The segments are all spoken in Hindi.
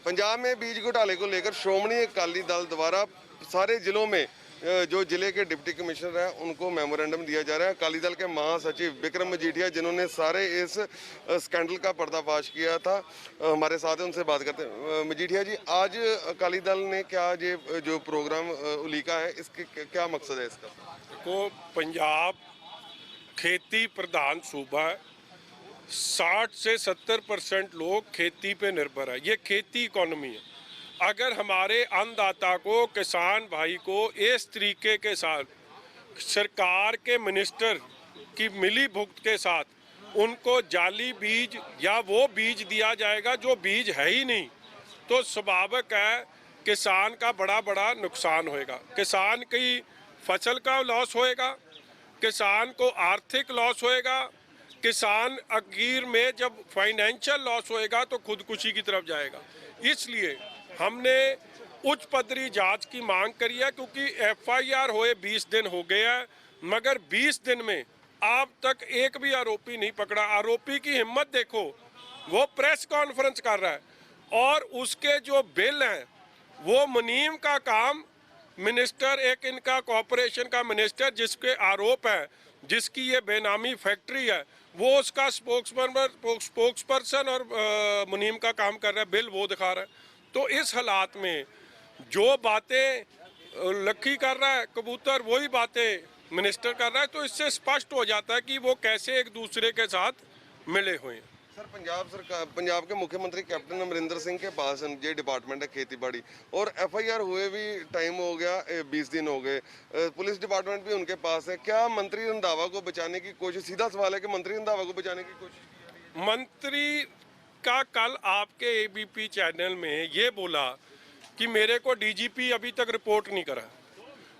पंजाब में बीज घोटाले को लेकर श्रोमणी अकाली दल द्वारा सारे जिलों में जो जिले के डिप्टी कमिश्नर हैं उनको मेमोरेंडम दिया जा रहा है। अकाली दल के महासचिव विक्रम मजीठिया जिन्होंने सारे इस स्कैंडल का पर्दाफाश किया था, हमारे साथ हैं, उनसे बात करते हैं। मजीठिया जी, आज अकाली दल ने क्या ये जो प्रोग्राम उलीका है इसके क्या मकसद है इसका? देखो, पंजाब खेती प्रधान सूबा है। 60 से 70% लोग खेती पे निर्भर है। ये खेती इकोनॉमी है। अगर हमारे अन्नदाता को, किसान भाई को इस तरीके के साथ सरकार के मिनिस्टर की मिली भुगत के साथ उनको जाली बीज या वो बीज दिया जाएगा जो बीज है ही नहीं, तो स्वाभाविक है किसान का बड़ा बड़ा नुकसान होएगा। किसान की फसल का लॉस होएगा, किसान को आर्थिक लॉस होएगा, किसान आखिर में जब फाइनेंशियल लॉस होएगा तो खुदकुशी की तरफ जाएगा। इसलिए हमने उच्च पदरी जांच की मांग करी है, क्योंकि FIR हुए 20 दिन हो गए हैं, मगर 20 दिन में अब तक एक भी आरोपी नहीं पकड़ा। आरोपी की हिम्मत देखो, वो प्रेस कॉन्फ्रेंस कर रहा है और उसके जो बिल हैं वो मुनीम का काम मिनिस्टर, एक इनका कॉरपोरेशन का मिनिस्टर जिसके आरोप है, जिसकी ये बेनामी फैक्ट्री है, वो उसका स्पोक्स पर्सन और मुनीम का काम कर रहा है, बिल वो दिखा रहा है। तो इस हालात में जो बातें लक्की कर रहा है कबूतर, वही बातें मिनिस्टर कर रहा है, तो इससे स्पष्ट हो जाता है कि वो कैसे एक दूसरे के साथ मिले हुए हैं। सर, पंजाब के मुख्यमंत्री कैप्टन अमरिंदर सिंह के पास ये डिपार्टमेंट है खेती बाड़ी, और FIR हुए भी टाइम हो गया, 20 दिन हो गए, पुलिस डिपार्टमेंट भी उनके पास है। क्या मंत्री रंधावा को बचाने की कोशिश, सीधा सवाल है कि मंत्री रंधावा को बचाने की कोशिश? मंत्री का कल आपके ABP चैनल में ये बोला कि मेरे को DGP अभी तक रिपोर्ट नहीं करा,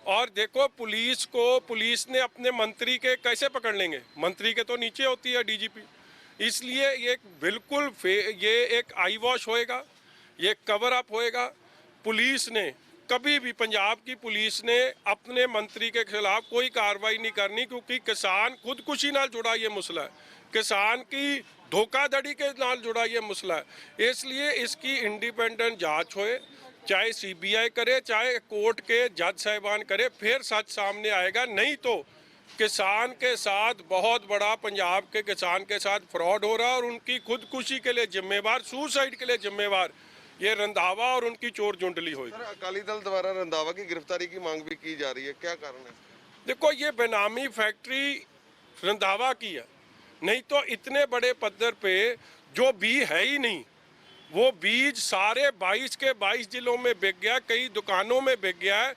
और देखो पुलिस ने अपने मंत्री के कैसे पकड़ लेंगे? मंत्री के तो नीचे होती है DGP। इसलिए ये बिल्कुल ये एक आई वॉश होएगा, ये कवर अप होएगा। पुलिस ने कभी भी, पंजाब की पुलिस ने अपने मंत्री के खिलाफ कोई कार्रवाई नहीं करनी, क्योंकि किसान खुदकुशी नाल जुड़ा ये मसला है, किसान की धोखाधड़ी के नाल जुड़ा ये मसला है। इसलिए इसकी इंडिपेंडेंट जांच होए, चाहे CBI करे, चाहे कोर्ट के जज साहिबान करे, फिर सच सामने आएगा। नहीं तो किसान के साथ बहुत बड़ा, पंजाब के किसान के साथ फ्रॉड हो रहा है, और उनकी खुदकुशी के लिए जिम्मेवार, सुसाइड के लिए जिम्मेवार ये रंधावा और उनकी चोर जुंडली हुई। अकाली दल द्वारा रंधावा की गिरफ्तारी की मांग भी की जा रही है, क्या कारण है? देखो, ये बेनामी फैक्ट्री रंधावा की है, नहीं तो इतने बड़े पद्धर पे जो बीज है ही नहीं, वो बीज सारे 22 के 22 जिलों में बिक गया, कई दुकानों में बिक गया है,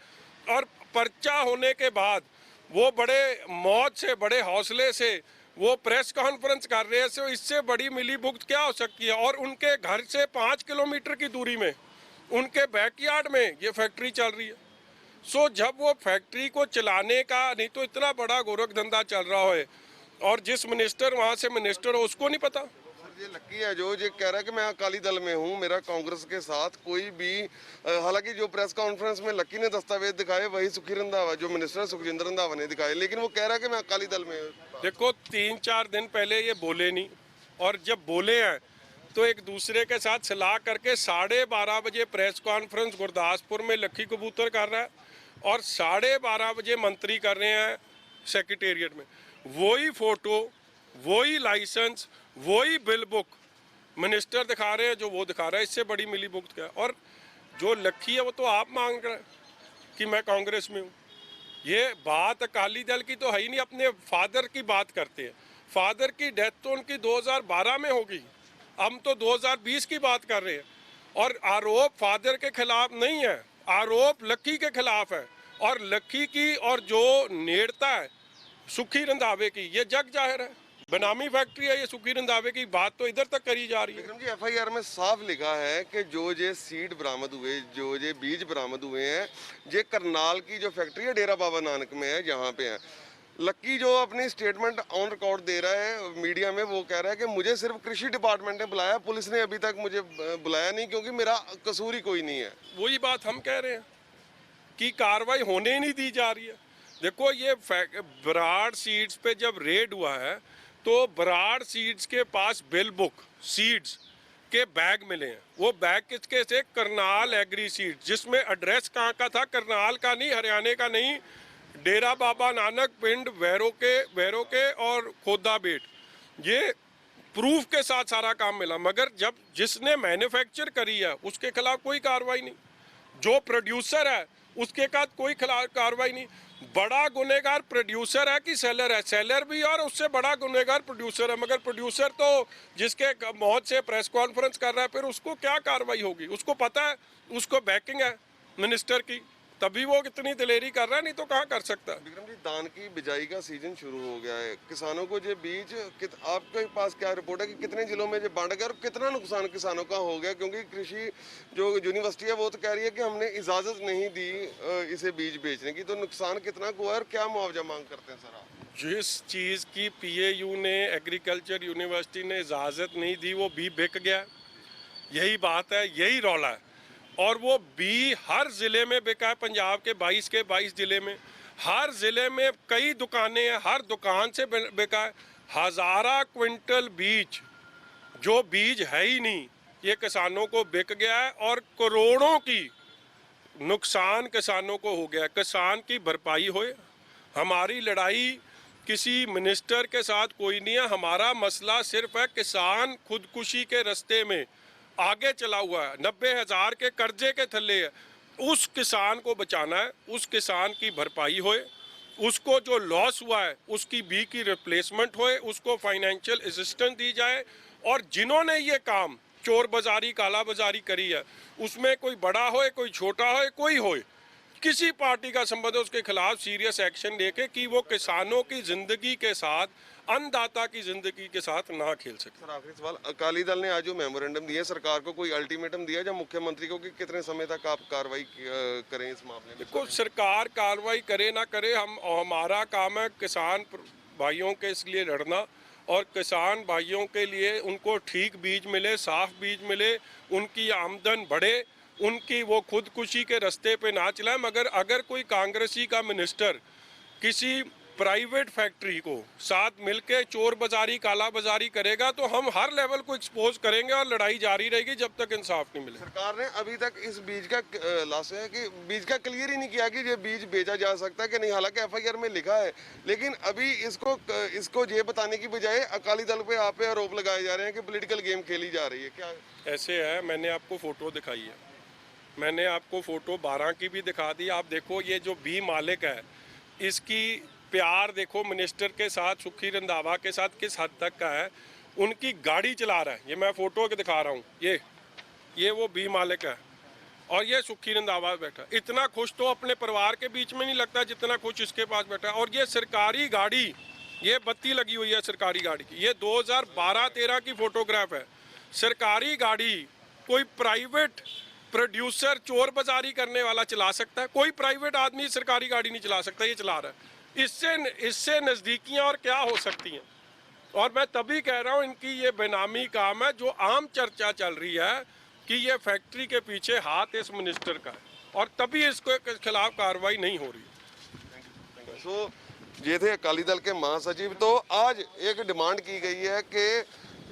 और पर्चा होने के बाद वो बड़े मौज से, बड़े हौसले से वो प्रेस कॉन्फ्रेंस कर रहे हैं। सो इससे बड़ी मिली भुगत क्या हो सकती है? और उनके घर से 5 किलोमीटर की दूरी में, उनके बैकयार्ड में ये फैक्ट्री चल रही है। सो जब वो फैक्ट्री को चलाने का, नहीं तो इतना बड़ा गोरख धंधा चल रहा है, और जिस मिनिस्टर वहाँ से मिनिस्टर हो उसको नहीं पता। ये लक्की है जो ये कह रहा है कि मैं अकाली दल में हूँ, मेरा कांग्रेस के साथ कोई भी, हालांकि जो प्रेस कॉन्फ्रेंस में लक्की ने दस्तावेज दिखाए वही सुखी रंधावा, जो मिनिस्टर सुखजिंदर रंधावा ने दिखाए, लेकिन वो कह रहा है कि मैं अकाली दल में हूँ। देखो, 3-4 दिन पहले ये बोले नहीं, और जब बोले हैं तो एक दूसरे के साथ सलाह करके 12:30 बजे प्रेस कॉन्फ्रेंस गुरदासपुर में लक्की कबूतर कर रहा है, और 12:30 बजे मंत्री कर रहे हैं सेक्रेटेरिएट में। वही फोटो, वही लाइसेंस, वही बिल बुक मिनिस्टर दिखा रहे हैं जो वो दिखा रहा है। इससे बड़ी मिली भुगत क्या? और जो लक्की है वो तो आप मांग रहे हैं कि मैं कांग्रेस में हूँ। ये बात अकाली दल की तो है ही नहीं। अपने फादर की बात करते हैं, फादर की डेथ तो उनकी 2012 में होगी, हम तो 2020 की बात कर रहे हैं, और आरोप फादर के खिलाफ नहीं है, आरोप लक्की के खिलाफ है। और लक्की की और जो नेड़ता है सुखी रंधावे की, ये जग जाहिर है, बेनामी फैक्ट्री है ये सुखी रंधावे की। बात तो इधर तक करी जा रही है। विक्रम जी, FIR में साफ लिखा है कि जो ये सीड बरामद हुए, जो ये बीज बरामद हुए हैं, ये करनाल की जो फैक्ट्री है डेरा बाबा नानक में है, जहाँ पे है। लक्की जो अपनी स्टेटमेंट ऑन रिकॉर्ड दे रहा है मीडिया में, वो कह रहा है कि मुझे सिर्फ कृषि डिपार्टमेंट ने बुलाया, पुलिस ने अभी तक मुझे बुलाया नहीं, क्योंकि मेरा कसूर ही कोई नहीं है। वही बात हम कह रहे हैं कि कार्रवाई होने ही नहीं दी जा रही है। देखो, ये बराड़ सीड्स पे जब रेड हुआ है तो बराड़ सीड्स के पास बिल बुक, सीड्स के बैग मिले हैं। वो बैग किसके से? करनाल एग्री सीड, जिसमें एड्रेस कहाँ का था? करनाल का नहीं, हरियाणा का नहीं, डेरा बाबा नानक पिंड वैरो के और खोदा बेट। ये प्रूफ के साथ सारा काम मिला, मगर जब जिसने मैन्युफैक्चर करी है उसके खिलाफ कोई कार्रवाई नहीं, जो प्रोड्यूसर है उसके साथ कोई कार्रवाई नहीं। बड़ा गुनहगार प्रोड्यूसर है कि सेलर है? सेलर भी और उससे बड़ा गुनहगार प्रोड्यूसर है, मगर प्रोड्यूसर तो जिसके मौत से प्रेस कॉन्फ्रेंस कर रहा है, फिर उसको क्या कार्रवाई होगी? उसको पता है, उसको बैकिंग है मिनिस्टर की, तभी वो कितनी दिलेरी कर रहा है, नहीं तो कहाँ कर सकता है। विक्रम जी, धान की बिजाई का सीजन शुरू हो गया है, किसानों को जो बीज आपके पास क्या रिपोर्ट है कि कितने जिलों में जो बांट गया और कितना नुकसान किसानों का हो गया? क्योंकि कृषि जो यूनिवर्सिटी है वो तो कह रही है कि हमने इजाजत नहीं दी इसे बीज बेचने की, तो नुकसान कितना हुआ है और क्या मुआवजा मांग करते हैं सर आप? जिस चीज़ की PAU ने, एग्रीकल्चर यूनिवर्सिटी ने इजाज़त नहीं दी, वो बी बिक गया। यही बात है, यही रौला है। और वो बी हर ज़िले में बिका है, पंजाब के 22 के 22 ज़िले में, हर ज़िले में कई दुकानें हैं, हर दुकान से बिका है। हज़ारा क्विंटल बीज, जो बीज है ही नहीं, ये किसानों को बिक गया है और करोड़ों की नुकसान किसानों को हो गया है। किसान की भरपाई होए। हमारी लड़ाई किसी मिनिस्टर के साथ कोई नहीं है, हमारा मसला सिर्फ है किसान खुदकुशी के रास्ते में आगे चला हुआ है, 90,000 के कर्जे के थल्ले है। उस किसान को बचाना है, उस किसान की भरपाई होए, उसको जो लॉस हुआ है उसकी बी की रिप्लेसमेंट होए, उसको फाइनेंशियल असिस्टेंस दी जाए। और जिन्होंने ये काम चोर बाजारी, काला बाजारी करी है, उसमें कोई बड़ा होए, कोई छोटा होए, कोई होए, किसी पार्टी का संबंध है, उसके खिलाफ सीरियस एक्शन लेके कि वो किसानों की जिंदगी के साथ, अन्नदाता की जिंदगी के साथ ना खेल सके। सर आखिरी सवाल, अकाली दल ने आज जो मेमोरेंडम दिया, सरकार को कोई अल्टीमेटम दिया जब मुख्यमंत्री को कि कितने समय तक आप कार्रवाई करें इस मामले में? देखो, सरकार कार्रवाई करे ना करे, हमारा काम है किसान भाइयों के इसलिए लड़ना, और किसान भाइयों के लिए उनको ठीक बीज मिले, साफ बीज मिले, उनकी आमदन बढ़े, उनकी वो खुदकुशी के रास्ते पे ना चलाए। मगर अगर कोई कांग्रेसी का मिनिस्टर किसी प्राइवेट फैक्ट्री को साथ मिलके चोर बाजारी, काला बाजारी करेगा, तो हम हर लेवल को एक्सपोज करेंगे और लड़ाई जारी रहेगी जब तक इंसाफ नहीं मिले। सरकार ने अभी तक इस बीज का लास्ट है कि बीज का क्लियर ही नहीं किया कि ये बीज बेचा जा सकता है कि नहीं। हालांकि FIR में लिखा है, लेकिन अभी इसको ये बताने की बजाय अकाली दल पे आप पे आरोप लगाए जा रहे हैं कि पॉलिटिकल गेम खेली जा रही है। क्या ऐसे है? मैंने आपको फोटो दिखाई है, मैंने आपको फोटो 12 की भी दिखा दी। आप देखो, ये जो बी मालिक है, इसकी प्यार देखो मिनिस्टर के साथ, सुखी रंधावा के साथ किस हद तक का है। उनकी गाड़ी चला रहा है, ये मैं फोटो के दिखा रहा हूँ, ये वो बी मालिक है और ये सुखी रंधावा बैठा। इतना खुश तो अपने परिवार के बीच में नहीं लगता जितना खुश इसके पास बैठा है। और ये सरकारी गाड़ी, ये बत्ती लगी हुई है सरकारी गाड़ी की, ये 2012-13 की फोटोग्राफ है। सरकारी गाड़ी कोई प्राइवेट प्रोड्यूसर चोर बाजारी करने वाला चला सकता है? कोई प्राइवेट आदमी सरकारी गाड़ी नहीं चला सकता, ये चला रहा है। इससे नज़दीकियां और क्या हो सकती हैं? और मैं तभी कह रहा हूं, इनकी ये बेनामी काम है। जो आम चर्चा चल रही है कि ये फैक्ट्री के पीछे हाथ इस मिनिस्टर का है, और तभी इसके खिलाफ कार्रवाई नहीं हो रही। सो ये थे अकाली दल के महासचिव। तो आज एक डिमांड की गई है कि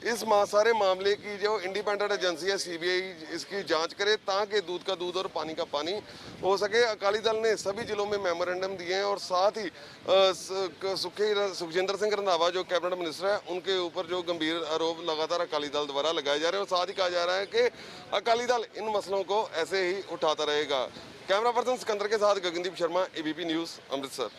इस सारे मामले की जो इंडिपेंडेंट एजेंसी है CBI, इसकी जांच करे ताकि दूध का दूध और पानी का पानी हो सके। अकाली दल ने सभी जिलों में मेमोरेंडम दिए हैं और साथ ही सुखजिंदर सिंह रंधावा जो कैबिनेट मिनिस्टर है, उनके ऊपर जो गंभीर आरोप लगातार अकाली दल द्वारा लगाए जा रहे हैं, और साथ ही कहा जा रहा है कि अकाली दल इन मसलों को ऐसे ही उठाता रहेगा। कैमरा पर्सन सिकंदर के साथ गगनदीप शर्मा, ABP न्यूज़, अमृतसर।